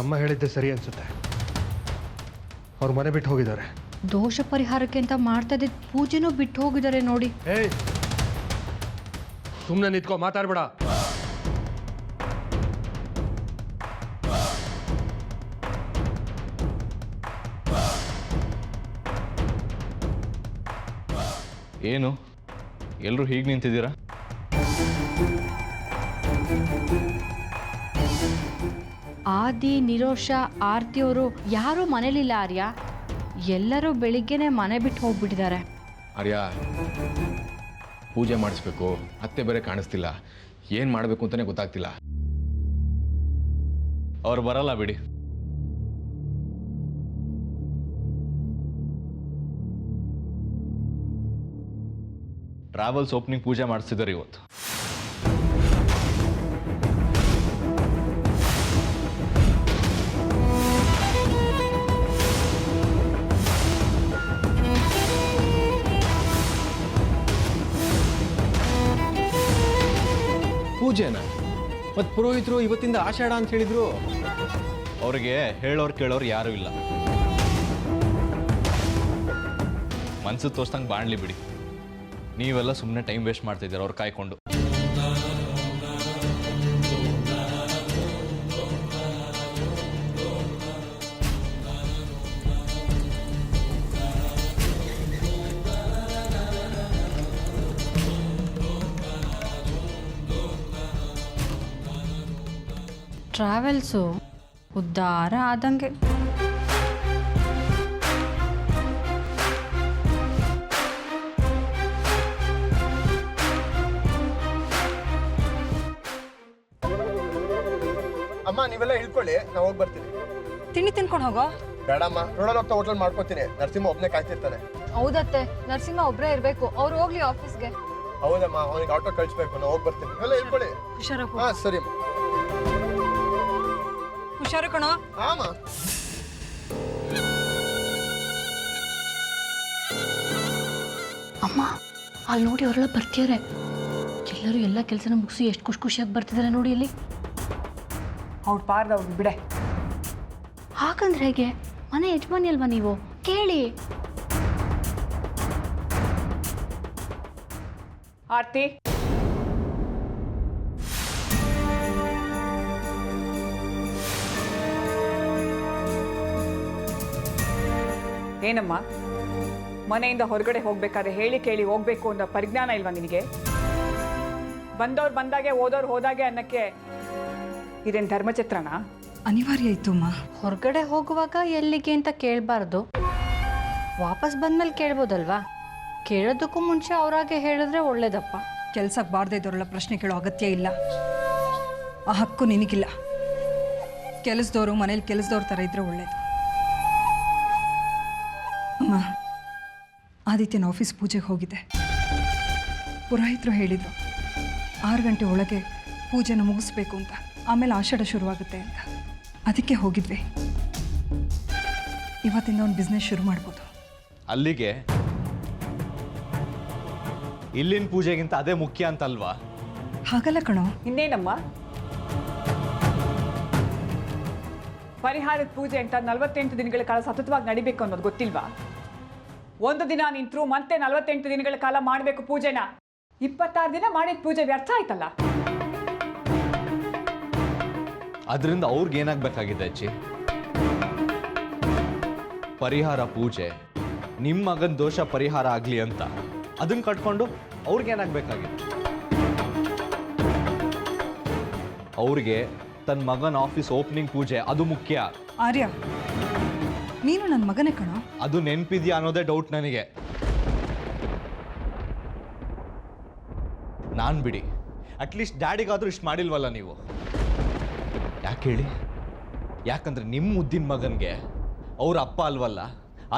ಅಮ್ಮ ಹೇಳಿದ್ದೆ ಸರಿ ಅನ್ಸುತ್ತೆ. ಅವ್ರ ಮನೆ ಬಿಟ್ಟು ಹೋಗಿದ್ದಾರೆ. ದೋಷ ಪರಿಹಾರಕ್ಕೆ ಅಂತ ಮಾಡ್ತಾ ಇದ್ದ ಪೂಜೆನೂ ಬಿಟ್ಟು ಹೋಗಿದ್ದಾರೆ ನೋಡಿ. ಏಯ್, ಸುಮ್ಮನೆ ನಿಂತ್ಕೋ, ಮಾತಾಡ್ಬೇಡ. ಏನು ಎಲ್ಲರೂ ಹೀಗೆ ನಿಂತಿದ್ದೀರಾ? ಆದಿ, ನಿರೋಷ, ಆರ್ತಿಯವರು ಯಾರೂ ಮನೇಲಿಲ್ಲ ಆರ್ಯ. ಎಲ್ಲರೂ ಬೆಳಿಗ್ಗೆನೆ ಮನೆ ಬಿಟ್ಟು ಹೋಗ್ಬಿಟ್ಟಿದ್ದಾರೆ. ಆರ್ಯ, ಪೂಜೆ ಮಾಡಿಸ್ಬೇಕು, ಅತ್ತೆ ಬೇರೆ ಕಾಣಿಸ್ತಿಲ್ಲ, ಏನು ಮಾಡಬೇಕು ಅಂತಲೇ ಗೊತ್ತಾಗ್ತಿಲ್ಲ. ಅವ್ರು ಬರಲ್ಲ ಬಿಡಿ. ಟ್ರಾವೆಲ್ಸ್ ಓಪನಿಂಗ್ ಪೂಜೆ ಮಾಡಿಸಿದ್ದಾರೆ ಇವತ್ತು. ಪೂಜೆನಾ? ಮತ್ತು ಪುರೋಹಿತರು ಇವತ್ತಿಂದ ಆಷಾಢ ಅಂತ ಹೇಳಿದ್ರು. ಅವ್ರಿಗೆ ಹೇಳೋರು ಕೇಳೋರು ಯಾರೂ ಇಲ್ಲ. ಮನ್ಸು ತೋರ್ಸ್ದಂಗೆ ಬಾಣ್ಲಿ ಬಿಡಿ. ನೀವೆಲ್ಲ ಸುಮ್ಮನೆ ಟೈಮ್ ವೇಸ್ಟ್ ಮಾಡ್ತಿದ್ದೀರ ಅವ್ರು ಕಾಯ್ಕೊಂಡು. ಟ್ರಾವೆಲ್ಸು ಉದ್ಧಾರ ಆದಂಗೆ. ಅಮ್ಮ, ನೀವೆಲ್ಲ ಇಳ್ಕೊಳ್ಳಿ, ನಾ ಹೋಗಿ ಬರ್ತೀನಿ. ತಿಂಡಿ ತಿನ್ಕೊಂಡು ಹೋಗೋ. ಬೇಡಮ್ಮ, ರೋಡಲ್ಲಿ ಹೋಗ್ತಾ ಹೋಟೆಲ್ ಮಾಡ್ಕೋತೀನಿ. ನರಸಿಂಹ ಒಬ್ಬನೇ ಕಾಯ್ತಿರ್ತಾನೆ. ಹೌದತ್ತೆ, ನರಸಿಂಹ ಒಬ್ಬರೇ ಇರಬೇಕು. ಅವ್ರು ಹೋಗ್ಲಿ ಆಫೀಸ್ಗೆ. ಹೌದಮ್ಮ, ಅವನಿಗೆ ಆಟೋ ಕಳಿಸ್ಬೇಕು. ನಾ ಹೋಗಿ ಬರ್ತೀನಿ. ಎಲ್ಲ ಇಳ್ಕೊಳ್ಳಿ. ಹುಷಾರಾಗಿ. ಹಾ, ಸರಿ ಅಮ್ಮ. ಹುಷಾರು ಕಣೋ. ಹಾಂ ಅಮ್ಮ, ಅಲ್ಲಿ ನೋಡಿ ಅವರೆಲ್ಲ ಬರ್ತಿದ್ದಾರೆ. ಎಲ್ಲರೂ ಎಲ್ಲ ಕೆಲಸನ ಮುಗಿಸಿ ಎಷ್ಟು ಖುಷಿಯಾಗಿ ಬರ್ತಿದ್ದಾರೆ ನೋಡಿ ಅಲ್ಲಿ. ಅವ್ರು ಪಾರ್ದವ್ರು ಬಿಡೆ. ಹಾಗಂದ್ರೆ ಹೇಗೆ? ಮನೆ ಯಜಮಾನಿ ಅಲ್ವಾ ನೀವು? ಕೇಳಿ. ಆರ್ತಿ, ಏನಮ್ಮ, ಮನೆಯಿಂದ ಹೊರಗಡೆ ಹೋಗ್ಬೇಕಾದ್ರೆ ಹೇಳಿ ಕೇಳಿ ಹೋಗ್ಬೇಕು ಅನ್ನೋ ಪರಿಜ್ಞಾನ ಇಲ್ವಾ ನಿನಗೆ? ಬಂದವ್ರು ಬಂದಾಗೆ ಓದೋರು ಹೋದಾಗೆ ಅನ್ನಕ್ಕೆ ಇದೇನು ಧರ್ಮಚಿತ್ರನ? ಅನಿವಾರ್ಯ ಇತ್ತು ಅಮ್ಮ. ಹೊರಗಡೆ ಹೋಗುವಾಗ ಎಲ್ಲಿಗೆ ಅಂತ ಕೇಳಬಾರ್ದು, ವಾಪಸ್ ಬಂದ್ಮೇಲೆ ಕೇಳ್ಬೋದಲ್ವಾ? ಕೇಳೋದಕ್ಕೂ ಮುಂಚೆ ಅವರಾಗೆ ಹೇಳಿದ್ರೆ ಒಳ್ಳೇದಪ್ಪ. ಕೆಲ್ಸಕ್ಕೆ ಬಾರ್ದೇ ಇದ್ದವರೆಲ್ಲ ಪ್ರಶ್ನೆ ಕೇಳೋ ಅಗತ್ಯ ಇಲ್ಲ. ಆ ಹಕ್ಕು ನಿನಗಿಲ್ಲ. ಕೆಲಸದವರು ಮನೇಲಿ ಕೆಲಸದವ್ರ ಥರ ಇದ್ರೆ ಒಳ್ಳೇದು. ಅಮ್ಮ, ಆದಿತ್ಯನ ಆಫೀಸ್ ಪೂಜೆಗೆ ಹೋಗಿದೆ. ಪುರೋಹಿತರು ಹೇಳಿದರು 6 ಗಂಟೆ ಒಳಗೆ ಪೂಜೆನ ಮುಗಿಸ್ಬೇಕು ಅಂತ, ಆಮೇಲೆ ಆಷಾಢ ಶುರುವಾಗುತ್ತೆ ಅಂತ. ಅದಕ್ಕೆ ಹೋಗಿದ್ವಿ. ಇವತ್ತಿಂದ ಒಂದು ಬಿಸ್ನೆಸ್ ಶುರು ಮಾಡ್ಬೋದು. ಅಲ್ಲಿಗೆ ಇಲ್ಲಿನ ಪೂಜೆಗಿಂತ ಅದೇ ಮುಖ್ಯ ಅಂತಲ್ವಾ? ಹಾಗಲ್ಲ ಕಣೋ. ಇನ್ನೇನಮ್ಮ, ಪರಿಹಾರದ ಪೂಜೆ ಅಂತ 48 ದಿನಗಳ ಕಾಲ ಸತತವಾಗಿ ನಡಿಬೇಕು ಅನ್ನೋದು ಗೊತ್ತಿಲ್ವಾ? ಒಂದು ದಿನ ನಿಂತರೂ ಮತ್ತೆ 48 ದಿನಗಳ ಕಾಲ ಮಾಡಬೇಕು ಪೂಜೆನ. 26 ದಿನ ಮಾಡಿದ ಪೂಜೆ ವ್ಯರ್ಥ ಆಯ್ತಲ್ಲ. ಅದರಿಂದ ಅವ್ರಿಗೆ ಏನಾಗಬೇಕಾಗಿದೆ ಅಜ್ಜಿ? ಪರಿಹಾರ ಪೂಜೆ ನಿಮ್ಮ ಮಗನ ದೋಷ ಪರಿಹಾರ ಆಗಲಿ ಅಂತ ಅದನ್ನ ಕಟ್ಕೊಂಡು ಅವ್ರಿಗೇನಾಗಬೇಕಾಗಿದೆ? ಅವ್ರಿಗೆ ತನ್ನ ಮಗನ ಆಫೀಸ್ ಓಪನಿಂಗ್ ಪೂಜೆ ಅದು ಮುಖ್ಯ. ಆರ್ಯ, ನೀನು ನನ್ನ ಮಗನೇ ಕಣೋ. ಅದು ನೆನಪಿದ್ಯಾ ಅನ್ನೋದೇ ಡೌಟ್ ನನಗೆ. ನಾನು ಬಿಡಿ, ಅಟ್ಲೀಸ್ಟ್ ಡ್ಯಾಡಿಗಾದರೂ ಇಷ್ಟು ಮಾಡಿಲ್ವಲ್ಲ ನೀವು? ಯಾಕೆ ಹೇಳಿ? ಯಾಕಂದ್ರೆ ನಿಮ್ಮ ಮುದ್ದಿನ ಮಗನಿಗೆ ಅವ್ರ ಅಪ್ಪ ಅಲ್ವಲ್ಲ,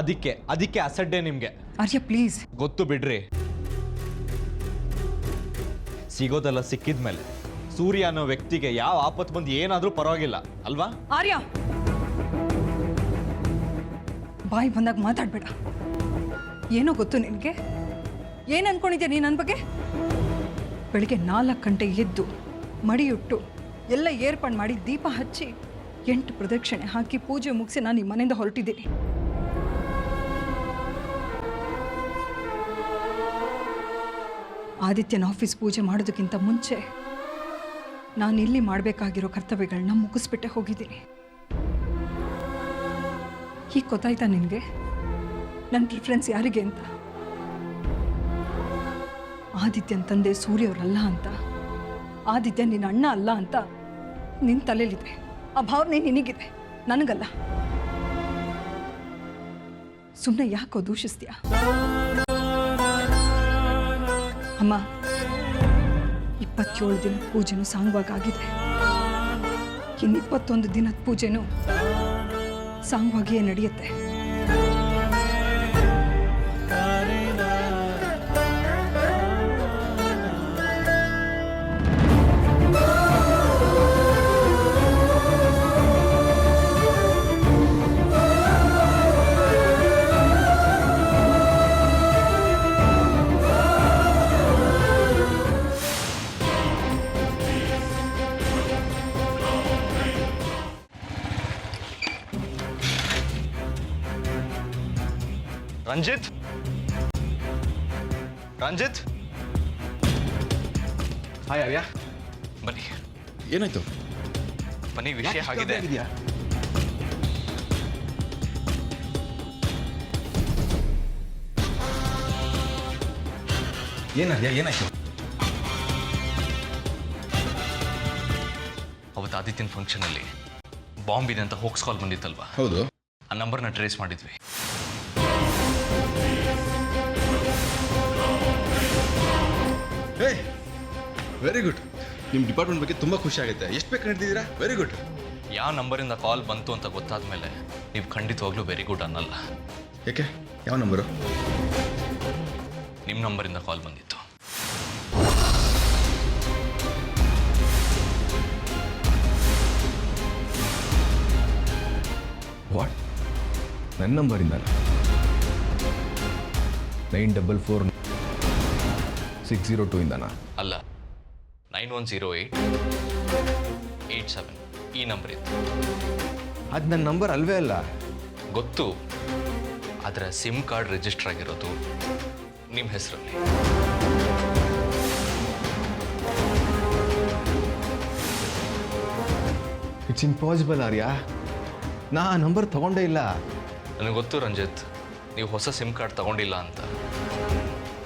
ಅದಕ್ಕೆ ಅಸಡ್ಡೆ ನಿಮಗೆ. ಆರ್ಯ ಪ್ಲೀಸ್. ಗೊತ್ತು ಬಿಡ್ರಿ. ಸಿಗೋದೆಲ್ಲ ಸಿಕ್ಕಿದ್ಮೇಲೆ ಸೂರ್ಯ ಅನ್ನೋ ವ್ಯಕ್ತಿಗೆ ಯಾವ ಆಪತ್ತು ಬಂದು ಏನಾದರೂ ಪರವಾಗಿಲ್ಲ ಅಲ್ವಾ? ಆರ್ಯ, ಬಾಯಿ ಬಂದಾಗ ಮಾತಾಡ್ಬೇಡ. ಏನೋ ಗೊತ್ತು ನಿನಗೆ? ಏನು ಅನ್ಕೊಂಡಿದ್ಯಾ ನೀನು ನನ್ನ ಬಗ್ಗೆ? ಬೆಳಿಗ್ಗೆ 4 ಗಂಟೆಗೆ ಎದ್ದು ಮಡಿಯುಟ್ಟು ಎಲ್ಲ ಏರ್ಪಾಡು ಮಾಡಿ ದೀಪ ಹಚ್ಚಿ 8 ಪ್ರದಕ್ಷಿಣೆ ಹಾಕಿ ಪೂಜೆ ಮುಗಿಸಿ ನಾನು ಈ ಮನೆಯಿಂದ ಹೊರಟಿದ್ದೀನಿ. ಆದಿತ್ಯನ ಆಫೀಸ್ ಪೂಜೆ ಮಾಡೋದಕ್ಕಿಂತ ಮುಂಚೆ ನಾನು ಇಲ್ಲಿ ಮಾಡಬೇಕಾಗಿರೋ ಕರ್ತವ್ಯಗಳನ್ನ ಮುಗಿಸ್ಬಿಟ್ಟೆ ಹೋಗಿದ್ದೀನಿ. ಈಗ ಗೊತ್ತಾಯ್ತಾ ನಿನಗೆ ನನ್ನ ಪ್ರಿಫರೆನ್ಸ್ ಯಾರಿಗೆ ಅಂತ? ಆದಿತ್ಯನ ತಂದೆ ಸೂರ್ಯವರಲ್ಲ ಅಂತ, ಆದಿತ್ಯ ನಿನ್ನ ಅಣ್ಣ ಅಲ್ಲ ಅಂತ ನಿನ್ನ ತಲೆಯಲ್ಲಿದೆ. ಆ ಭಾವನೆ ನಿನಗಿದೆ, ನನಗಲ್ಲ. ಸುಮ್ಮನೆ ಯಾಕೋ ದೂಷಿಸ್ತೀಯ? ಅಮ್ಮ, 27 ದಿನದ ಪೂಜೆನೂ ಸಾಂಗವಾಗಿದೆ. ಇನ್ನು 21 ದಿನದ ಪೂಜೆನೂ ಸಾಂಗವಾಗಿಯೇ ನಡೆಯುತ್ತೆ. ರಂಜಿತ್, ರಂಜಿತ್, ಹಾಯ್ ಆರ್ಯ, ಬನ್ನಿ ಏನಾಯ್ತು? ಬನ್ನಿ, ವಿಷಯ ಆಗಿದೆ. ಏನಾರ್ಯ, ಏನಾಯ್ತು? ಅವತ್ತು ಆದಿತ್ಯನ ಫಂಕ್ಷನಲ್ಲಿ ಬಾಂಬ್ ಇದೆ ಅಂತ ಹೋಕ್ಸ್ ಕಾಲ್ ಬಂದಿತ್ತಲ್ವಾ? ಹೌದು. ಆ ನಂಬರ್ನ ಟ್ರೇಸ್ ಮಾಡಿದ್ವಿ. Very good. ನಿಮ್ಮ ಡಿಪಾರ್ಟ್ಮೆಂಟ್ ಬಗ್ಗೆ ತುಂಬ ಖುಷಿ ಆಗುತ್ತೆ. ಎಷ್ಟು ಬೇಕು ನಡೆದಿದ್ದೀರಾ? Very good. ಯಾವ ನಂಬರಿಂದ ಕಾಲ್ ಬಂತು ಅಂತ ಗೊತ್ತಾದ ಮೇಲೆ ನೀವು ಖಂಡಿತವಾಗ್ಲೂ ವೆರಿ ಗುಡ್ ಅನ್ನಲ್ಲ. ಯಾಕೆ? ಯಾವ ನಂಬರು? ನಿಮ್ಮ ನಂಬರಿಂದ ಕಾಲ್ ಬಂದಿತ್ತು. ವಾಟ್? ನನ್ನ ನಂಬರಿಂದ? 944602 ಇಂದನಾ? ಅಲ್ಲ, 910887 ಈ ನಂಬರ್ ಇತ್ತು. ಅದು ನನ್ನ ನಂಬರ್ ಅಲ್ವೇ ಅಲ್ಲ. ಗೊತ್ತು, ಆದರೆ ಸಿಮ್ ಕಾರ್ಡ್ ರಿಜಿಸ್ಟರ್ ಆಗಿರೋದು ನಿಮ್ಮ ಹೆಸರಲ್ಲಿ. ಇಟ್ಸ್ ಇಂಪಾಸಿಬಲ್ ಆರ್ಯ. ನಾ ಆ ನಂಬರ್ ತಗೊಂಡೇ ಇಲ್ಲ. ನನಗೆ ಗೊತ್ತು ರಂಜಿತ್, ನೀವು ಹೊಸ ಸಿಮ್ ಕಾರ್ಡ್ ತಗೊಂಡಿಲ್ಲ ಅಂತ.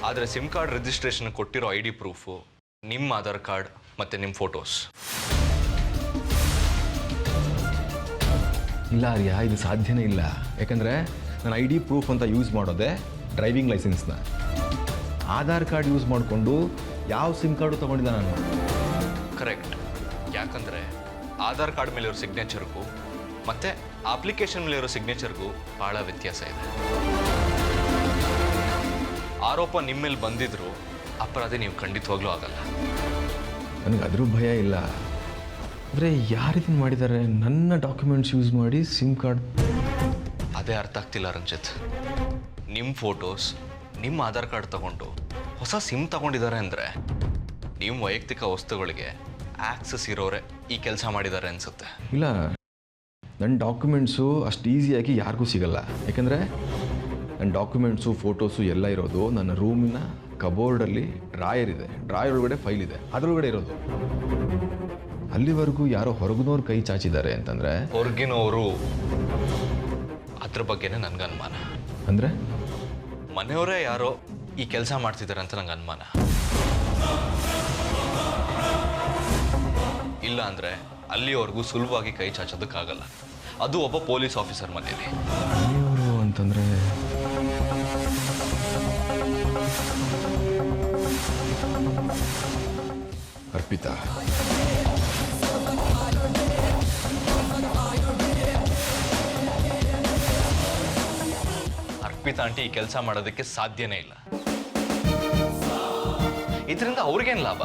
ಆದರೆ ಸಿಮ್ ಕಾರ್ಡ್ ರಿಜಿಸ್ಟ್ರೇಷನ್ ಕೊಟ್ಟಿರೋ ID ಪ್ರೂಫು ನಿಮ್ಮ ಆಧಾರ್ ಕಾರ್ಡ್ ಮತ್ತು ನಿಮ್ಮ ಫೋಟೋಸ್. ಇಲ್ಲ ಆರ್ಯ, ಇದು ಸಾಧ್ಯನೇ ಇಲ್ಲ. ಯಾಕಂದರೆ ನಾನು ID ಪ್ರೂಫ್ ಅಂತ ಯೂಸ್ ಮಾಡೋದೆ ಡ್ರೈವಿಂಗ್ ಲೈಸೆನ್ಸ್ನ. ಆಧಾರ್ ಕಾರ್ಡ್ ಯೂಸ್ ಮಾಡಿಕೊಂಡು ಯಾವ ಸಿಮ್ ಕಾರ್ಡು ತೊಗೊಂಡಿದ್ದ ನಾನು? ಕರೆಕ್ಟ್. ಯಾಕಂದರೆ ಆಧಾರ್ ಕಾರ್ಡ್ ಮೇಲಿರೋ ಸಿಗ್ನೇಚರ್ಗೂ ಮತ್ತು ಅಪ್ಲಿಕೇಶನ್ ಮೇಲಿರೋ ಸಿಗ್ನೇಚರ್ಗೂ ಭಾಳ ವ್ಯತ್ಯಾಸ ಇದೆ. ಆರೋಪ ನಿಮ್ಮ ಮೇಲೆ ಬಂದಿದ್ರು ಅಪರಾಧಿ ನೀವು ಖಂಡಿತವಾಗ್ಲೂ ಆಗಲ್ಲ. ನನಗೆ ಅದ್ರ ಭಯ ಇಲ್ಲ. ಅಂದರೆ ಯಾರಿದನ್ನು ಮಾಡಿದ್ದಾರೆ? ನನ್ನ ಡಾಕ್ಯುಮೆಂಟ್ಸ್ ಯೂಸ್ ಮಾಡಿ ಸಿಮ್ ಕಾರ್ಡ್? ಅದೇ ಅರ್ಥ ಆಗ್ತಿಲ್ಲ ರಂಜಿತ್. ನಿಮ್ಮ ಫೋಟೋಸ್, ನಿಮ್ಮ ಆಧಾರ್ ಕಾರ್ಡ್ ತಗೊಂಡು ಹೊಸ ಸಿಮ್ ತಗೊಂಡಿದ್ದಾರೆ ಅಂದರೆ ನಿಮ್ಮ ವೈಯಕ್ತಿಕ ವಸ್ತುಗಳಿಗೆ ಆಕ್ಸಸ್ ಇರೋರೆ ಈ ಕೆಲಸ ಮಾಡಿದ್ದಾರೆ ಅನಿಸುತ್ತೆ. ಇಲ್ಲ, ನನ್ನ ಡಾಕ್ಯುಮೆಂಟ್ಸು ಅಷ್ಟು ಈಸಿಯಾಗಿ ಯಾರಿಗೂ ಸಿಗಲ್ಲ. ಯಾಕಂದರೆ ನನ್ನ ಡಾಕ್ಯುಮೆಂಟ್ಸು ಫೋಟೋಸು ಎಲ್ಲ ಇರೋದು ನನ್ನ ರೂಮಿನ ಕಬೋರ್ಡಲ್ಲಿ ಡ್ರಾಯರ್ ಇದೆ. ಡ್ರಾಯರ್ ಒಳಗಡೆ ಫೈಲ್ ಇದೆ, ಅದರೊಳಗಡೆ ಇರೋದು. ಅಲ್ಲಿವರೆಗೂ ಯಾರೋ ಹೊರಗಿನವ್ರು ಕೈ ಚಾಚಿದ್ದಾರೆ ಅಂತಂದರೆ? ಹೊರಗಿನವರು ಅದ್ರ ಬಗ್ಗೆನೇ ನನಗೆ ಅನುಮಾನ. ಅಂದರೆ ಮನೆಯವರೇ ಯಾರೋ ಈ ಕೆಲಸ ಮಾಡ್ತಿದ್ದಾರೆ ಅಂತ ನಂಗೆ ಅನುಮಾನ. ಇಲ್ಲ ಅಂದರೆ ಅಲ್ಲಿವರೆಗೂ ಸುಲಭವಾಗಿ ಕೈ ಚಾಚೋದಕ್ಕಾಗಲ್ಲ. ಅದು ಒಬ್ಬ ಪೊಲೀಸ್ ಆಫೀಸರ್ ಮನೆಯಲ್ಲಿ. ಮನೆಯವರು ಅಂತಂದರೆ ಅರ್ಪಿತಾ. ಅರ್ಪಿತಾ ಆಂಟಿ ಈ ಕೆಲಸ ಮಾಡೋದಕ್ಕೆ ಸಾಧ್ಯನೇ ಇಲ್ಲ. ಇದರಿಂದ ಅವ್ರಿಗೇನು ಲಾಭ?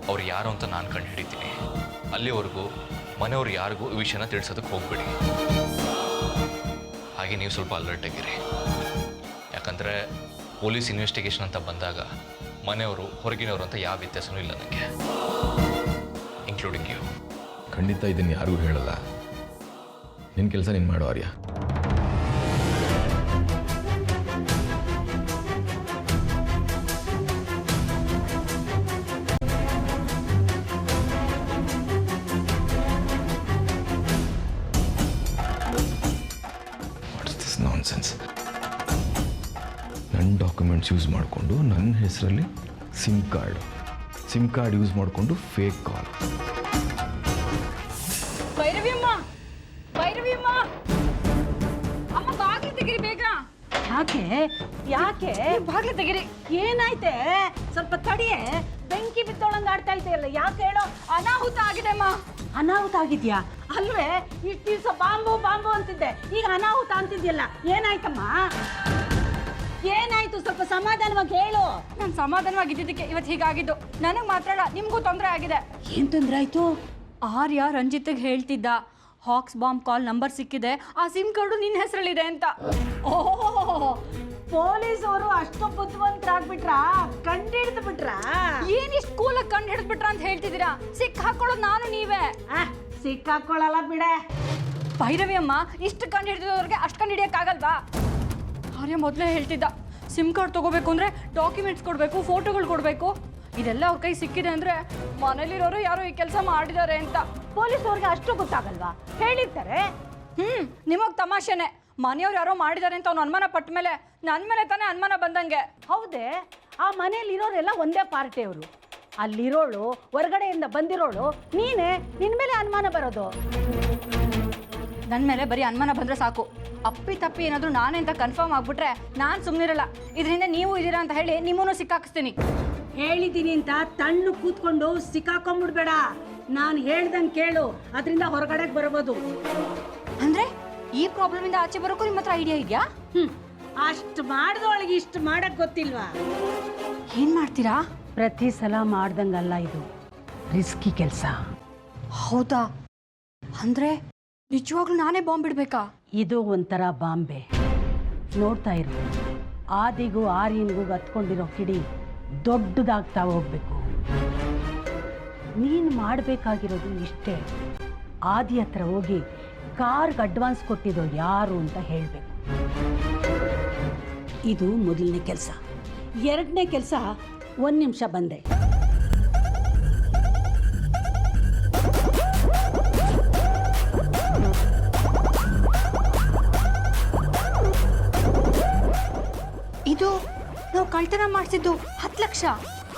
ಅವ್ರು ಯಾರು ಅಂತ ನಾನು ಕಂಡು ಹಿಡಿತೀನಿ. ಅಲ್ಲಿವರೆಗೂ ಮನೆಯವ್ರು ಯಾರಿಗೂ ಈ ವಿಷಯನ ತಿಳಿಸೋದಕ್ಕೆ ಹೋಗ್ಬೇಡಿ. ಹಾಗೆ ನೀವು ಸ್ವಲ್ಪ ಅಲರ್ಟ್ ಆಗಿರಿ. ಯಾಕಂದರೆ ಪೊಲೀಸ್ ಇನ್ವೆಸ್ಟಿಗೇಷನ್ ಅಂತ ಬಂದಾಗ ಮನೆಯವರು ಹೊರಗಿನವರು ಅಂತ ಯಾವ ವ್ಯತ್ಯಾಸನೂ ಇಲ್ಲ ನನಗೆ, ಇನ್ಕ್ಲೂಡಿಂಗ್ ಯು. ಖಂಡಿತ ಇದನ್ನು ಯಾರಿಗೂ ಹೇಳಲ್ಲ. ನಿನ್ನ ಕೆಲಸ ನೀನು ಮಾಡು ಆರ್ಯ. What's this nonsense? ನನ್ನ ಡಾಕ್ಯುಮೆಂಟ್ಸ್ ಯೂಸ್ ಮಾಡಿಕೊಂಡು ನನ್ನ ಹೆಸರಲ್ಲಿ ಸಿಮ್ ಕಾರ್ಡ್ ಯೂಸ್ ಮಾಡಿಕೊಂಡು ಫೇಕ್ ಕಾಲ್. ಭೈರವಿಯಮ್ಮ, ಭೈರವಿಯಮ್ಮ, ಅಮ್ಮ ಬಾಗಿಲು ತೆಗಿರಿ ಬೇಗ. ಯಾಕೆ ಬಾಗಿಲು ತೆಗಿರಿ. ಏನಾಯ್ತೆ? ಸ್ವಲ್ಪ ತಡಿಯೇ, ಬೆಂಕಿ ಬಿತ್ತೋಳಂಗ್ ಆಡ್ತಾ ಇದೆಯಲ್ಲ, ಯಾಕೆ ಹೇಳೋ? ಅನಾಹುತ ಆಗಿದೆ ಅಮ್ಮ. ಅನಾಹುತ ಆಗಿದ್ಯಾ? ಅಲ್ವೇ, ಇಷ್ಟು ದಿವಸ ಬಾಂಬು ಅಂತಿದ್ದೆ, ಈಗ ಅನಾಹುತ ಅಂತಿದ್ಯಲ್ಲ, ಏನಾಯ್ತಮ್ಮ? ಏನಾಯ್ತು? ಸ್ವಲ್ಪ ಸಮಾಧಾನವಾಗಿ ಹೇಳು. ನಾನು ಸಮಾಧಾನವಾಗಿದ್ದಕ್ಕೆ ಇವತ್ತು ಹೀಗಾಗಿದ್ದು. ನನಗೆ ಮಾತ್ರ ಅಲ್ಲ, ನಿಮಗೂ ತೊಂದರೆ ಆಗಿದೆ. ಏನ್ ತೊಂದರೆ ಆಯ್ತು? ಆರ್ಯ ರಂಜಿತ್ಗೆ ಹೇಳ್ತಿದ್ದ, ಹಾಕ್ಸ್ ಬಾಂಬ್ ಕಾಲ್ ನಂಬರ್ ಸಿಕ್ಕಿದೆ, ಆ ಸಿಮ್ ಕಾರ್ಡು ನಿನ್ನ ಹೆಸರಲ್ಲಿದೆ ಅಂತ. ಓಹ್, ಪೊಲೀಸವರು ಅಷ್ಟು ಬುದ್ಧಿವಂತರಾಗ್ಬಿಟ್ರಾ? ಕಂಡಿಡ್ದು ಬಿಟ್ರಾ? ಏನಿಷ್ಟು ಕೂಲಾಗಿ ಕಂಡು ಹಿಡಿದ್ಬಿಟ್ರ ಅಂತ ಹೇಳ್ತಿದ್ದೀರಾ? ಸಿಕ್ ಹಾಕೊಳ್ಳೋದು ನಾನು ನೀವೇ. ಸಿಕ್ಕಾಕೊಳ್ಳಲ್ಲ ಬಿಡೆ. ಭೈರವಿ ಅಮ್ಮ, ಇಷ್ಟು ಕಂಡು ಹಿಡಿದವ್ರಿಗೆ ಅಷ್ಟು ಕಂಡು ಹಿಡಿಯೋಕ್ಕಾಗಲ್ವಾ? ಆರ್ಯ ಮೊದಲೇ ಹೇಳ್ತಿದ್ದ, ಸಿಮ್ ಕಾರ್ಡ್ ತೊಗೋಬೇಕು ಅಂದರೆ ಡಾಕ್ಯುಮೆಂಟ್ಸ್ ಕೊಡಬೇಕು, ಫೋಟೋಗಳು ಕೊಡಬೇಕು. ಇದೆಲ್ಲ ಅವ್ರ ಕೈ ಸಿಕ್ಕಿದೆ ಅಂದರೆ ಮನೇಲಿರೋರು ಯಾರೋ ಈ ಕೆಲಸ ಮಾಡಿದ್ದಾರೆ ಅಂತ. ಪೊಲೀಸವ್ರಿಗೆ ಅಷ್ಟು ಗೊತ್ತಾಗಲ್ವಾ? ಹೇಳಿರ್ತಾರೆ. ನಿಮಗೆ ತಮಾಷೆನೆ. ಮನೆಯವ್ರು ಯಾರೋ ಮಾಡಿದ್ದಾರೆ ಅಂತ ಅವ್ನು ಅನುಮಾನ ಪಟ್ಟ ಮೇಲೆ ನನ್ನ ಮೇಲೆ ತಾನೇ ಅನುಮಾನ ಬಂದಂಗೆ. ಹೌದೇ? ಆ ಮನೇಲಿರೋರೆಲ್ಲ ಒಂದೇ ಪಾರ್ಟಿಯವರು. ಅಲ್ಲಿರೋಳು, ಹೊರಗಡೆಯಿಂದ ಬಂದಿರೋಳು ನೀನೇ, ನಿನ್ನ ಮೇಲೆ ಅನುಮಾನ ಬರೋದು. ನನ್ನ ಮೇಲೆ ಬರೀ ಅನುಮಾನ ಬಂದರೆ ಸಾಕು. ಅಪ್ಪಿ ತಪ್ಪಿ ಏನಾದರೂ ನಾನೇ ಅಂತ ಕನ್ಫರ್ಮ್ ಆಗಿಬಿಟ್ರೆ ನಾನು ಸುಮ್ಮನಿರಲ್ಲ. ಇದರಿಂದ ನೀವು ಇದ್ದೀರಾ ಅಂತ ಹೇಳಿ ನಿಮ್ಮನ್ನು ಸಿಕ್ಕಾಕಿಸ್ತೀನಿ. ಹೇಳಿದ್ದೀನಿ ಅಂತ ತಣ್ಣು ಕೂತ್ಕೊಂಡು ಸಿಕ್ಕಾಕೊಂಡ್ಬಿಡ್ಬೇಡ. ನಾನು ಹೇಳ್ದಂಗೆ ಕೇಳು, ಅದರಿಂದ ಹೊರಗಡೆಗೆ ಬರ್ಬೋದು. ಅಂದರೆ ಈ ಪ್ರಾಬ್ಲಮಿಂದ ಆಚೆ ಬರೋಕ್ಕೂ ನಿಮ್ಮ ಹತ್ರ ಐಡಿಯಾ ಇದೆಯಾ? ಅಷ್ಟು ಮಾಡಿದವಳಿಗೆ ಇಷ್ಟು ಮಾಡಕ್ ಗೊತ್ತಿಲ್ವಾ? ಏನು ಮಾಡ್ತೀರಾ? ಪ್ರತಿ ಸಲ ಮಾಡ್ದಂಗಲ್ಲ, ಇದು ರಿಸ್ಕಿ ಕೆಲಸ. ಹೌದಾ? ಅಂದರೆ ನಿಜವಾಗ್ಲೂ ನಾನೇ ಬಾಂಬ್ ಬಿಡ್ಬೇಕಾ? ಇದು ಒಂಥರ ಬಾಂಬೆ. ನೋಡ್ತಾ ಇರು, ಆದಿಗೂ ಆರ್ಯನ್ಗೂ ಹತ್ಕೊಂಡಿರೋ ಕಿಡಿ ದೊಡ್ಡದಾಗ್ತಾ ಹೋಗ್ಬೇಕು. ನೀನು ಮಾಡಬೇಕಾಗಿರೋದು ಇಷ್ಟೇ, ಆದಿ ಹತ್ರ ಹೋಗಿ ಕಾರ್ಗೆ ಅಡ್ವಾನ್ಸ್ ಕೊಟ್ಟಿದ್ದು ಯಾರು ಅಂತ ಹೇಳಬೇಕು. ಇದು ಮೊದಲನೇ ಕೆಲಸ. ಎರಡನೇ ಕೆಲಸ, 1 ನಿಮಿಷ ಬಂದೆ. ಇದು ನಾವು ಕಳ್ತನ ಮಾಡಿಸಿದ್ದು 10 ಲಕ್ಷ.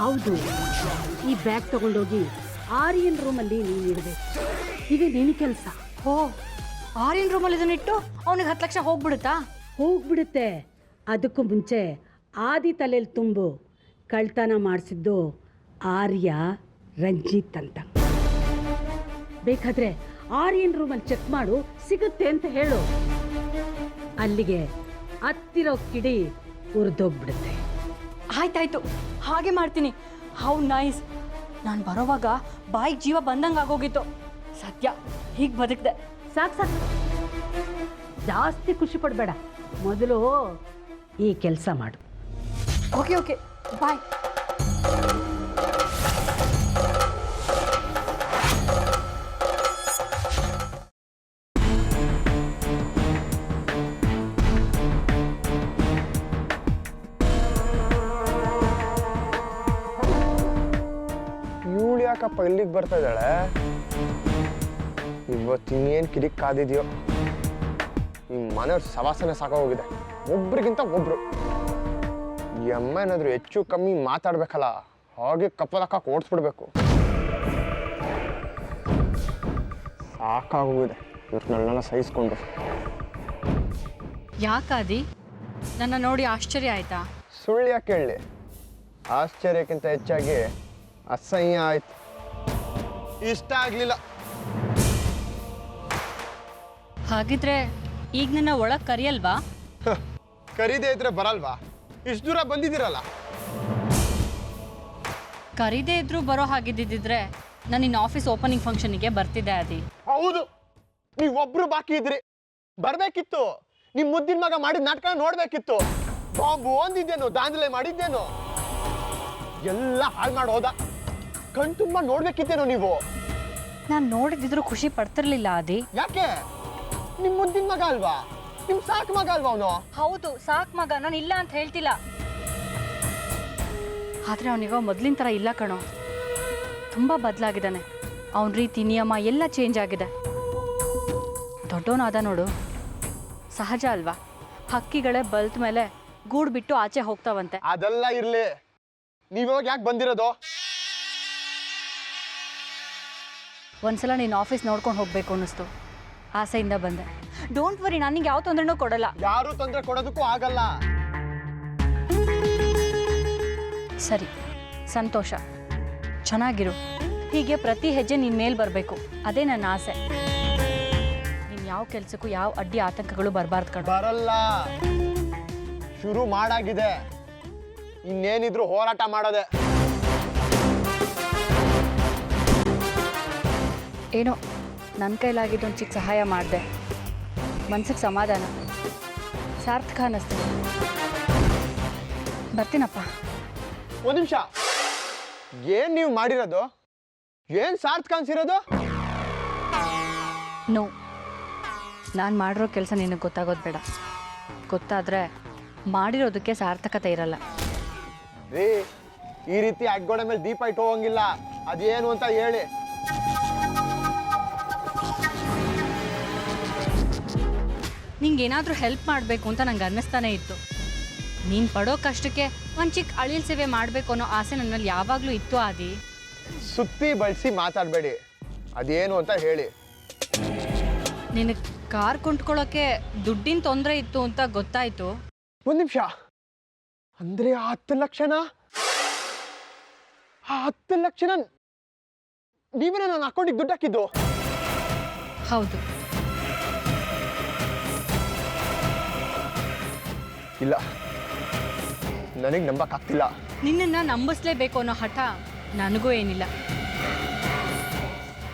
ಹೌದು. ಈ ಬ್ಯಾಗ್ ತಗೊಂಡೋಗಿ ಆರ್ಯನ್ ರೂಮಲ್ಲಿ ನೀನು ಇಡಬೇಕು. ಇದು ನಿನ್ನ ಕೆಲಸ. ಓ, ಆರ್ಯನ್ ರೂಮಲ್ಲಿ ಇದನ್ನಿಟ್ಟು ಅವನಿಗೆ 10 ಲಕ್ಷ ಹೋಗ್ಬಿಡುತ್ತಾ? ಹೋಗ್ಬಿಡುತ್ತೆ. ಅದಕ್ಕೂ ಮುಂಚೆ ಆದಿ ತಲೆಯಲ್ಲಿ ತುಂಬು, ಕಳ್ತನ ಮಾಡಿಸಿದ್ದು ಆರ್ಯ ರಂಜಿತ್ ಅಂತ. ಬೇಕಾದ್ರೆ ಆರ್ಯನ್ ರೂಮಲ್ಲಿ ಚೆಕ್ ಮಾಡು, ಸಿಗುತ್ತೆ ಅಂತ ಹೇಳು. ಅಲ್ಲಿಗೆ ಹತ್ತಿರೋ ಕಿಡಿ ಉರಿದೋಗ್ಬಿಡುತ್ತೆ. ಆಯ್ತಾಯ್ತು, ಹಾಗೆ ಮಾಡ್ತೀನಿ. How nice. ನಾನು ಬರೋವಾಗ ಬಾಯಿಗೆ ಜೀವ ಬಂದಂಗೆ ಆಗೋಗಿತ್ತು. ಸತ್ಯ, ಹೀಗೆ ಬದುಕಿದೆ. ಸಾಕು, ಜಾಸ್ತಿ ಖುಷಿ ಪಡಬೇಡ. ಮೊದಲು ಈ ಕೆಲಸ ಮಾಡು. ಓಕೆ, ಬಾಯ್. ಇವಳು ಯಾಕಪ್ಪ ಇಲ್ಲಿಗೆ ಬರ್ತಾ ಇದ್ದಾಳೆ? ಇವತ್ತಿನ್ನೇನು ಕಿರಿಕ್ ಕಾದಿದ್ಯೋ. ಈ ಮನೆಯವ್ರ ಸವಾಸನೆ ಸಾಕೋಗಿದೆ, ಒಬ್ರಿಗಿಂತ ಒಬ್ರು. ಈ ಅಮ್ಮ ಏನಾದ್ರು ಹೆಚ್ಚು ಕಮ್ಮಿ ಮಾತಾಡ್ಬೇಕಲ್ಲ, ಹಾಗೆ ಕಪ್ಪಲಕ್ಕ ಓಡಿಸ್ಬಿಡ್ಬೇಕು. ಸಾಕಾಗೋಗಿದೆ ಇವ್ರನ್ನೆಲ್ಲ ಸಹಿಸ್ಕೊಂಡು. ಯಾಕಾದಿ ನನ್ನ ನೋಡಿ ಆಶ್ಚರ್ಯ ಆಯ್ತಾ? ಸುಳ್ಳು ಯಾಕೆ ಹೇಳಿ, ಆಶ್ಚರ್ಯಕ್ಕಿಂತ ಹೆಚ್ಚಾಗಿ ಅಸಹ್ಯ ಆಯ್ತು. ಇಷ್ಟ ಆಗ್ಲಿಲ್ಲ. ಹಾಗಿದ್ರೆ ಈಗ ನನ್ನ ಒಳಗೆ ಕರಿಯಲ್ವಾ? ಕರೀದೇ ಇದ್ರೆ ಬರಲ್ವಾ? ಇಷ್ಟು ದೂರ ಬಂದಿದ್ದೀರಲ್ಲ. ಕರೀದೇ ಇದ್ರೂ ಬರೋ ಹಾಗಿದ್ದಿದ್ರೆ ನಾನು ಇನ್ನು ಆಫೀಸ್ ಓಪನಿಂಗ್ ಫಂಕ್ಷನಿಗೆ ಬರ್ತಿದ್ದೆ ಆದಿ. ಹೌದು, ನೀವೊಬ್ರು ಬಾಕಿ ಇದ್ರಿ, ಬರ್ಬೇಕಿತ್ತು. ನಿಮ್ ಮುದ್ದಿನ ಮಗ ಮಾಡಿದ ನಾಟಕ ನೋಡ್ಬೇಕಿತ್ತು. ಬಾಂಬು ಒಂದಿದ್ದೇನೋ, ದಾಂಧಲೆ ಮಾಡಿದ್ದೇನೋ, ಎಲ್ಲ ಹಾಳು ಮಾಡಿ ಹೋದ. ಕಣ್ ತುಂಬ ನೋಡ್ಬೇಕಿದ್ದೇನೋ ನೀವು. ನಾನು ನೋಡಿದಿದ್ರು ಖುಷಿ ಪಡ್ತಿರ್ಲಿಲ್ಲ ಆದಿ. ಯಾಕೆ? ನಿಮ್ಮ ಮುದ್ದಿನ ಮಗ ಅಲ್ವಾ? ನಿಮ್ಮ ಸಾಕು ಮಗ ಅಲ್ವಾ ಅವನು? ಹೌದು, ಸಾಕ್ ಮಗ, ನಾನು ಇಲ್ಲ ಅಂತ ಹೇಳ್ತಿಲ್ಲ. ಆದ್ರೆ ಅವನಿಗ ಮೊದ್ಲಿನ ಥರ ಇಲ್ಲ ಕಣೋ, ತುಂಬ ಬದಲಾಗಿದ್ದಾನೆ. ಅವನ ರೀತಿ ನಿಯಮ ಎಲ್ಲ ಚೇಂಜ್ ಆಗಿದೆ. ದೊಡ್ಡವನಾದ ನೋಡು, ಸಹಜ ಅಲ್ವಾ? ಹಕ್ಕಿಗಳೇ ಬಲ್ತ ಮೇಲೆ ಗೂಡು ಬಿಟ್ಟು ಆಚೆ ಹೋಗ್ತಾವಂತೆ. ಅದೆಲ್ಲ ಇರ್ಲಿ, ನೀವಾಗ ಯಾಕೆ ಬಂದಿರೋದು? ಒಂದ್ಸಲ ನೀನು ಆಫೀಸ್ ನೋಡ್ಕೊಂಡು ಹೋಗ್ಬೇಕು ಅನ್ನಿಸ್ತು, ಆಸೆಯಿಂದ ಬಂದೆ. ಡೋಂಟ್ ವರಿ, ನಾನು ನಿಂಗೆ ಯಾವ ತೊಂದರೆನೂ ಕೊಡಲ್ಲ. ಯಾರು ತೊಂದರೆ ಕೊಡೋದಕ್ಕೂ ಆಗಲ್ಲ. ಸರಿ, ಸಂತೋಷ, ಚೆನ್ನಾಗಿರು. ಹೀಗೆ ಪ್ರತಿ ಹೆಜ್ಜೆ ನಿನ್ನ ಮೇಲೆ ಬರಬೇಕು, ಅದೇ ನನ್ನ ಆಸೆ. ನೀನು ಯಾವ ಕೆಲಸಕ್ಕೂ ಯಾವ ಅಡ್ಡಿ ಆತಂಕಗಳು ಬರಬಾರ್ದು ಕಣ. ಬರಲ್ಲ, ಶುರು ಮಾಡಾಗಿದೆ. ಇನ್ನೇನಿದ್ರು ಹೋರಾಟ ಮಾಡೋದೆ. ಏನೋ ನನ್ನ ಕೈಲಾಗಿದ್ದೊಂದು ಚಿಕ್ಕ ಸಹಾಯ ಮಾಡಿದೆ, ಮನ್ಸಿಗೆ ಸಮಾಧಾನ, ಸಾರ್ಥಕ ಅನ್ನಿಸ್ತು. ಬರ್ತೀನಪ್ಪ. ಒಂದು ನಿಮಿಷ, ಏನ್ ನೀವು ಮಾಡಿರೋದು? ಏನ್ ಸಾರ್ಥಕ ಅನ್ಸಿರೋದು? ನೋ, ನಾನು ಮಾಡಿರೋ ಕೆಲಸ ನಿನಗೆ ಗೊತ್ತಾಗೋದು ಬೇಡ. ಗೊತ್ತಾದರೆ ಮಾಡಿರೋದಕ್ಕೆ ಸಾರ್ಥಕತೆ ಇರಲ್ಲ. ರೀ, ಈ ರೀತಿ ಅಗ್ಗೋಡೆ ಮೇಲೆ ದೀಪ ಇಟ್ಟು ಹೋಗಂಗಿಲ್ಲ. ಅದೇನು ಅಂತ ಹೇಳಿ. ನಿಂಗೇನಾದರೂ ಹೆಲ್ಪ್ ಮಾಡಬೇಕು ಅಂತ ನಂಗೆ ಅನ್ನಿಸ್ತಾನೆ ಇತ್ತು. ನೀನು ಪಡೋ ಕಷ್ಟಕ್ಕೆ ಒಂದು ಚಿಕ್ಕ ಅಳಿಲ್ ಸೇವೆ ಮಾಡಬೇಕು ಅನ್ನೋ ಆಸೆ ನನ್ನಲ್ಲಿ ಯಾವಾಗಲೂ ಇತ್ತು ಆದಿ. ಸುತ್ತಿ ಬಳಸಿ ಮಾತಾಡಬೇಡಿ, ಅದೇನು ಅಂತ ಹೇಳಿ. ನಿನಗೆ ಕಾರ್ ಕೊಂಡ್ಕೊಳ್ಳೋಕ್ಕೆ ದುಡ್ಡಿನ ತೊಂದರೆ ಇತ್ತು ಅಂತ ಗೊತ್ತಾಯಿತು. ಒಂದು ನಿಮಿಷ, ಅಂದ್ರೆ 10 ಲಕ್ಷನ? ಆ 10 ಲಕ್ಷನ ನೀವೇನ ನನ್ನ ಅಕೌಂಟಿಗೆ ದುಡ್ಡು ಹಾಕಿದ್ದು? ಹೌದು. ಇಲ್ಲ, ನನಗೆ ನಂಬಕ್ಕಾಗ್ತಿಲ್ಲ. ನಿನ್ನನ್ನು ನಂಬಿಸ್ಲೇಬೇಕು ಅನ್ನೋ ಹಠ ನನಗೂ ಏನಿಲ್ಲ.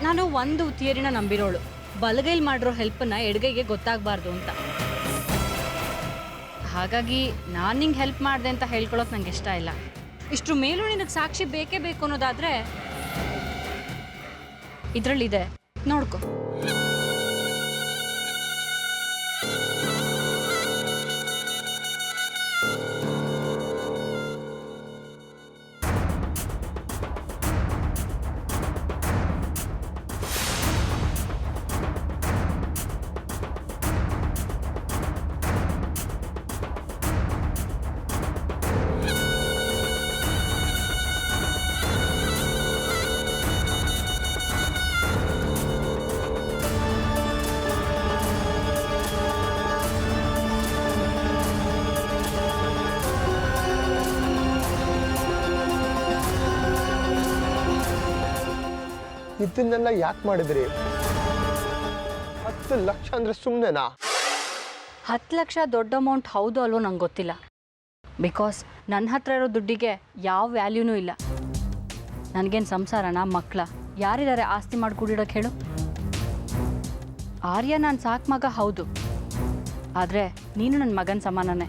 ನಾನು ಒಂದು ಥಿಯರಿನ ನಂಬಿರೋಳು, ಬಲಗೈಲಿ ಮಾಡಿರೋ ಹೆಲ್ಪನ್ನು ಎಡಗೈಗೆ ಗೊತ್ತಾಗಬಾರ್ದು ಅಂತ. ಹಾಗಾಗಿ ನಾನು ನಿಂಗೆ ಹೆಲ್ಪ್ ಮಾಡಿದೆ ಅಂತ ಹೇಳ್ಕೊಳ್ಳೋಕೆ ನಂಗೆ ಇಷ್ಟ ಇಲ್ಲ. ಇಷ್ಟ್ರ ಮೇಲೂ ನಿನಗೆ ಸಾಕ್ಷಿ ಬೇಕೇ ಬೇಕು ಅನ್ನೋದಾದರೆ ಇದರಲ್ಲಿದೆ, ನೋಡ್ಕೊ. ಇದನ್ನೆಲ್ಲ ಯಾಕೆ ಮಾಡಿದ್ರಿ? 10 ಲಕ್ಷ ಅಂದ್ರೆ ಸುಮ್ಮನೆನಾ? 10 ಲಕ್ಷ ದೊಡ್ಡ ಅಮೌಂಟ್ ಹೌದು ಅಲ್ವೋ ನಂಗೆ ಗೊತ್ತಿಲ್ಲ. ಬಿಕಾಸ್ ನನ್ನ ಹತ್ರ ಇರೋ ದುಡ್ಡಿಗೆ ಯಾವ ವ್ಯಾಲ್ಯೂನೂ ಇಲ್ಲ. ನನಗೇನು ಸಂಸಾರನ, ಮಕ್ಕಳ ಯಾರಿದ್ದಾರೆ ಆಸ್ತಿ ಮಾಡಿ ಕೂಡಿಡೋಕೆ ಹೇಳು? ಆರ್ಯ ನಾನು ಸಾಕು ಮಗ ಹೌದು, ಆದರೆ ನೀನು ನನ್ನ ಮಗನ ಸಮಾನನೇ.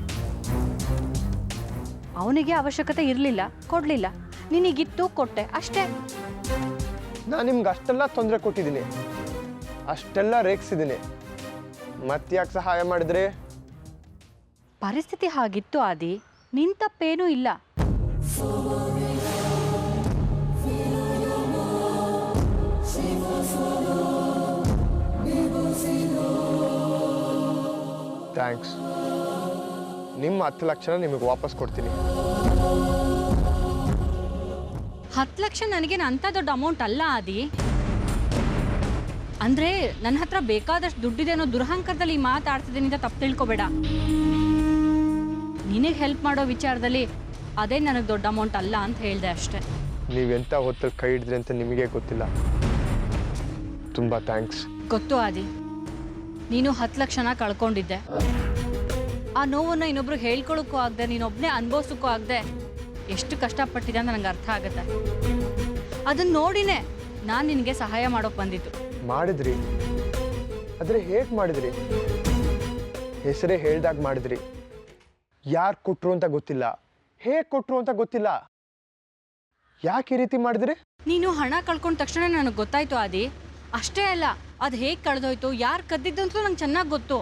ಅವನಿಗೆ ಅವಶ್ಯಕತೆ ಇರಲಿಲ್ಲ, ಕೊಡಲಿಲ್ಲ. ನಿನಗಿತ್ತು, ಕೊಟ್ಟೆ, ಅಷ್ಟೇ. ನಾನು ನಿಮ್ಗೆ ಅಷ್ಟೆಲ್ಲ ತೊಂದರೆ ಕೊಟ್ಟಿದ್ದೀನಿ, ಅಷ್ಟೆಲ್ಲ ರೇಗಿಸಿದ್ದೀನಿ, ಮತ್ತ್ಯಾಕೆ ಸಹಾಯ ಮಾಡಿದ್ರಿ? ಪರಿಸ್ಥಿತಿ ಹಾಗಿತ್ತು ಆದಿ, ನಿನ್ ತಪ್ಪೇನೂ ಇಲ್ಲ. ಥ್ಯಾಂಕ್ಸ್. ನಿಮ್ಮ 10 ಲಕ್ಷನ ನಿಮಗೆ ವಾಪಸ್ ಕೊಡ್ತೀನಿ. 10 ಲಕ್ಷ ನನಗೇನು ಅಂಥ ದೊಡ್ಡ ಅಮೌಂಟ್ ಅಲ್ಲ ಆದಿ. ಅಂದರೆ ನನ್ನ ಹತ್ರ ಬೇಕಾದಷ್ಟು ದುಡ್ಡಿದೆ ಅನ್ನೋ ದುರಹಂಕಾರದಲ್ಲಿ ಮಾತಾಡ್ತಿದ್ದೀನಿ ಅಂತ ತಪ್ಪು ತಿಳ್ಕೊಬೇಡ. ನಿನಗೆ ಹೆಲ್ಪ್ ಮಾಡೋ ವಿಚಾರದಲ್ಲಿ ಅದೇ ನನಗೆ ದೊಡ್ಡ ಅಮೌಂಟ್ ಅಲ್ಲ ಅಂತ ಹೇಳಿದೆ ಅಷ್ಟೇ. ನೀವೆಂಥ ಹೊತ್ತಲ್ಲಿ ಕೈ ಹಿಡಿದ್ರಿ ಅಂತ ನಿಮಗೆ ಗೊತ್ತಿಲ್ಲ. ತುಂಬ ಥ್ಯಾಂಕ್ಸ್. ಗೊತ್ತು ಆದಿ, ನೀನು 10 ಲಕ್ಷನ ಕಳ್ಕೊಂಡಿದ್ದೆ. ಆ ನೋವನ್ನು ಇನ್ನೊಬ್ರು ಹೇಳ್ಕೊಳ್ಳೋಕ್ಕೂ ಆಗದೆ, ನೀನೊಬ್ಬನೇ ಅನುಭವಿಸೋಕ್ಕೂ ಆಗದೆ ಎಷ್ಟು ಕಷ್ಟಪಟ್ಟಿದೆ ಅಂತ ನನಗೆ ಅರ್ಥ ಆಗುತ್ತೆ. ಅದನ್ನು ನೋಡಿನೇ ನಾನು ನಿನಗೆ ಸಹಾಯ ಮಾಡೋಕೆ ಬಂದಿದ್ದು. ಮಾಡಿದ್ರಿ, ಆದರೆ ಹೇಗೆ ಮಾಡಿದ್ರಿ? ಹೆಸರೇ ಹೇಳ್ದಾಗ ಮಾಡಿದ್ರಿ. ಯಾರು ಕೊಟ್ಟರು ಅಂತ ಗೊತ್ತಿಲ್ಲ, ಹೇಗೆ ಕೊಟ್ಟರು ಅಂತ ಗೊತ್ತಿಲ್ಲ. ಯಾಕೆ ಈ ರೀತಿ ಮಾಡಿದ್ರಿ? ನೀನು ಹಣ ಕಳ್ಕೊಂಡ ತಕ್ಷಣ ನನಗೆ ಗೊತ್ತಾಯ್ತು ಆದಿ, ಅಷ್ಟೇ ಅಲ್ಲ ಅದು ಹೇಗೆ ಕಳೆದೋಯ್ತು, ಯಾರು ಕದ್ದಿದ್ದು ಅಂತಲೂ ನಂಗೆ ಚೆನ್ನಾಗಿ ಗೊತ್ತು.